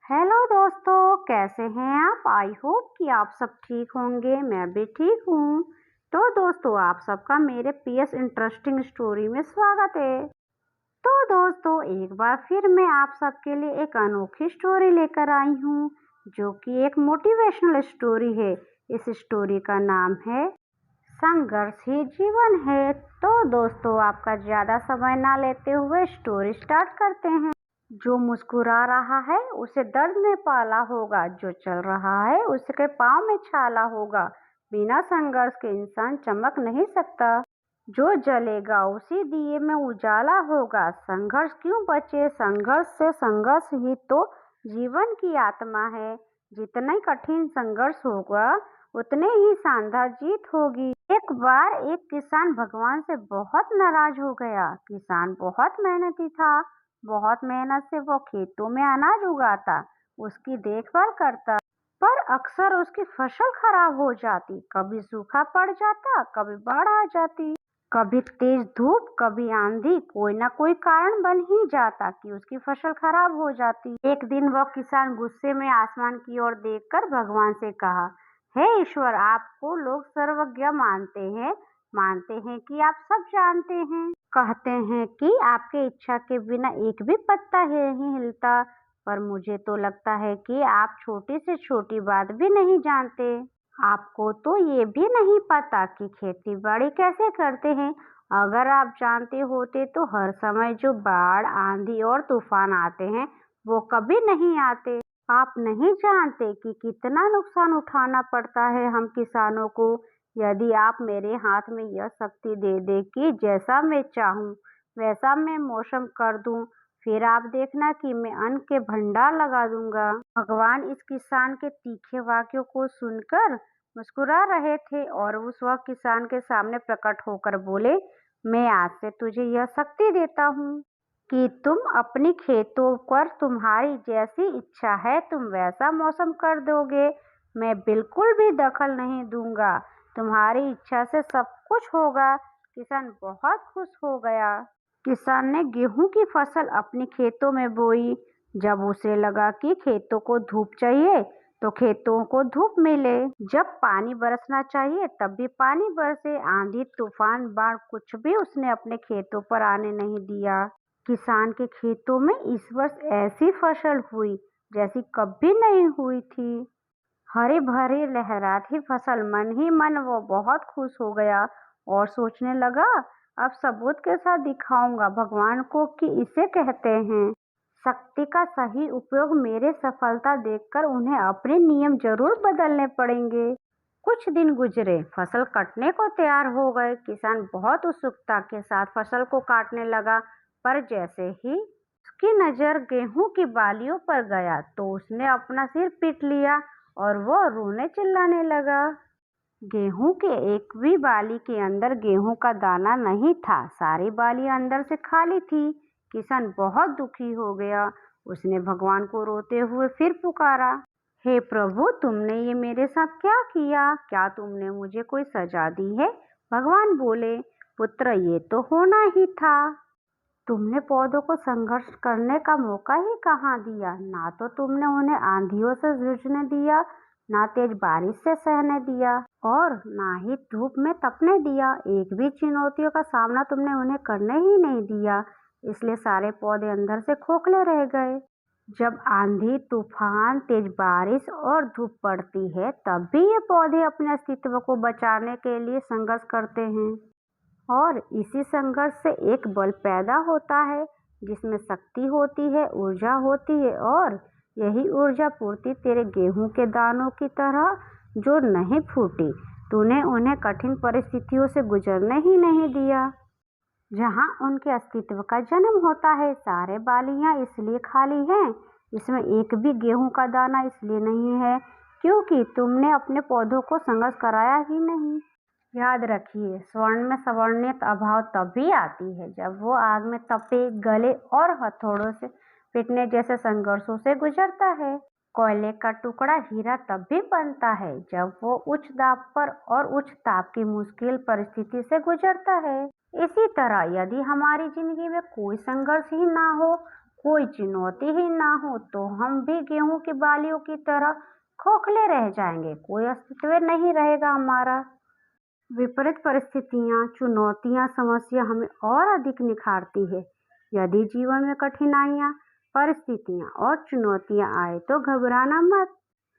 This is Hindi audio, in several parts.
हेलो दोस्तों, कैसे हैं आप? आई होप कि आप सब ठीक होंगे। मैं भी ठीक हूँ। तो दोस्तों, आप सबका मेरे पीएस इंटरेस्टिंग स्टोरी में स्वागत है। तो दोस्तों, एक बार फिर मैं आप सबके लिए एक अनोखी स्टोरी लेकर आई हूँ, जो कि एक मोटिवेशनल स्टोरी है। इस स्टोरी का नाम है संघर्ष ही जीवन है। तो दोस्तों, आपका ज्यादा समय ना लेते हुए स्टोरी स्टार्ट करते हैं। जो मुस्कुरा रहा है उसे दर्द ने पाला होगा, जो चल रहा है उसके पाँव में छाला होगा। बिना संघर्ष के इंसान चमक नहीं सकता। जो जलेगा उसी दिए में उजाला होगा। संघर्ष क्यों बचे? संघर्ष से संघर्ष ही तो जीवन की आत्मा है। जितना ही कठिन संघर्ष होगा उतने ही शानदार जीत होगी। एक बार एक किसान भगवान से बहुत नाराज हो गया। किसान बहुत मेहनती था। बहुत मेहनत से वो खेतों में अनाज उगाता, उसकी देखभाल करता, पर अक्सर उसकी फसल खराब हो जाती। कभी सूखा पड़ जाता, कभी बाढ़ आ जाती, कभी तेज धूप, कभी आंधी। कोई ना कोई कारण बन ही जाता कि उसकी फसल खराब हो जाती। एक दिन वह किसान गुस्से में आसमान की ओर देखकर भगवान से कहा, हे ईश्वर, आपको लोग सर्वज्ञ मानते हैं कि आप सब जानते हैं। कहते हैं कि आपके इच्छा के बिना एक भी पत्ता नहीं हिलता, पर मुझे तो लगता है कि आप छोटी से छोटी बात भी नहीं जानते। आपको तो ये भी नहीं पता कि खेती बाड़ी कैसे करते हैं। अगर आप जानते होते तो हर समय जो बाढ़, आंधी और तूफान आते हैं वो कभी नहीं आते। आप नहीं जानते कि कितना नुकसान उठाना पड़ता है हम किसानों को। यदि आप मेरे हाथ में यह शक्ति दे दे कि जैसा मैं चाहूँ वैसा मैं मौसम कर दूं, फिर आप देखना कि मैं अन्न के भंडार लगा दूंगा। भगवान इस किसान के तीखे वाक्यों को सुनकर मुस्कुरा रहे थे और उस वक्त किसान के सामने प्रकट होकर बोले, मैं आज से तुझे यह शक्ति देता हूँ कि तुम अपनी खेतों पर तुम्हारी जैसी इच्छा है तुम वैसा मौसम कर दोगे। मैं बिल्कुल भी दखल नहीं दूंगा। तुम्हारी इच्छा से सब कुछ होगा। किसान बहुत खुश हो गया। किसान ने गेहूं की फसल अपनी खेतों में बोई। जब उसे लगा कि खेतों को धूप चाहिए तो खेतों को धूप मिले। जब पानी बरसना चाहिए तब भी पानी बरसे। आंधी, तूफान, बाढ़ कुछ भी उसने अपने खेतों पर आने नहीं दिया। किसान के खेतों में इस वर्ष ऐसी फसल हुई जैसी कभी नहीं हुई थी। हरी भरी लहराती फसल। मन ही मन वो बहुत खुश हो गया और सोचने लगा, अब सबूत के साथ दिखाऊंगा भगवान को कि इसे कहते हैं शक्ति का सही उपयोग। मेरे सफलता देखकर उन्हें अपने नियम जरूर बदलने पड़ेंगे। कुछ दिन गुजरे, फसल कटने को तैयार हो गए। किसान बहुत उत्सुकता के साथ फसल को काटने लगा, पर जैसे ही उसकी नजर गेहूं की बालियों पर गया तो उसने अपना सिर पीट लिया और वो रोने चिल्लाने लगा। गेहूं के एक भी बाली के अंदर गेहूं का दाना नहीं था। सारी बाली अंदर से खाली थी। किसान बहुत दुखी हो गया। उसने भगवान को रोते हुए फिर पुकारा, हे प्रभु, तुमने ये मेरे साथ क्या किया? क्या तुमने मुझे कोई सजा दी है? भगवान बोले, पुत्र, ये तो होना ही था। तुमने पौधों को संघर्ष करने का मौका ही कहाँ दिया। ना तो तुमने उन्हें आंधियों से जूझने दिया, ना तेज बारिश से सहने दिया, और ना ही धूप में तपने दिया। एक भी चुनौतियों का सामना तुमने उन्हें करने ही नहीं दिया। इसलिए सारे पौधे अंदर से खोखले रह गए। जब आंधी, तूफान, तेज बारिश और धूप पड़ती है तब भी ये पौधे अपने अस्तित्व को बचाने के लिए संघर्ष करते हैं। और इसी संघर्ष से एक बल पैदा होता है जिसमें शक्ति होती है, ऊर्जा होती है, और यही ऊर्जा पूर्ति तेरे गेहूं के दानों की तरह जो नहीं फूटी। तूने उन्हें कठिन परिस्थितियों से गुजरने ही नहीं दिया जहां उनके अस्तित्व का जन्म होता है। सारे बालियां इसलिए खाली हैं, इसमें एक भी गेहूं का दाना इसलिए नहीं है क्योंकि तुमने अपने पौधों को संघर्ष कराया ही नहीं। याद रखिए, स्वर्ण में सवर्णियत अभाव तभी आती है जब वो आग में तपे, गले और हथौड़ों से पीटने जैसे संघर्षों से गुजरता है। कोयले का टुकड़ा हीरा तब भी बनता है जब वो उच्च दाब पर और उच्च ताप की मुश्किल परिस्थिति से गुजरता है। इसी तरह यदि हमारी जिंदगी में कोई संघर्ष ही ना हो, कोई चुनौती ही ना हो तो हम भी गेहूं की बालियों की तरह खोखले रह जाएंगे, कोई अस्तित्व नहीं रहेगा हमारा। विपरीत परिस्थितियां, चुनौतियां, समस्या हमें और अधिक निखारती है। यदि जीवन में कठिनाइयां, परिस्थितियां और चुनौतियां आए तो घबराना मत,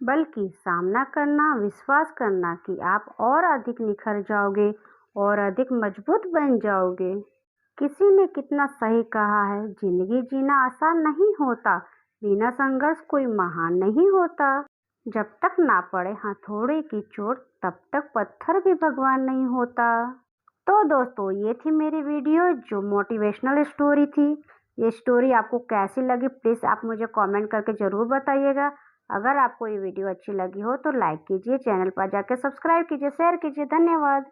बल्कि सामना करना, विश्वास करना कि आप और अधिक निखर जाओगे और अधिक मजबूत बन जाओगे। किसी ने कितना सही कहा है, जिंदगी जीना आसान नहीं होता, बिना संघर्ष कोई महान नहीं होता। जब तक ना पड़े हथौड़े की चोट, तब तक पत्थर भी भगवान नहीं होता। तो दोस्तों, ये थी मेरी वीडियो जो मोटिवेशनल स्टोरी थी। ये स्टोरी आपको कैसी लगी, प्लीज़ आप मुझे कमेंट करके ज़रूर बताइएगा। अगर आपको ये वीडियो अच्छी लगी हो तो लाइक कीजिए, चैनल पर जाकर सब्सक्राइब कीजिए, शेयर कीजिए। धन्यवाद।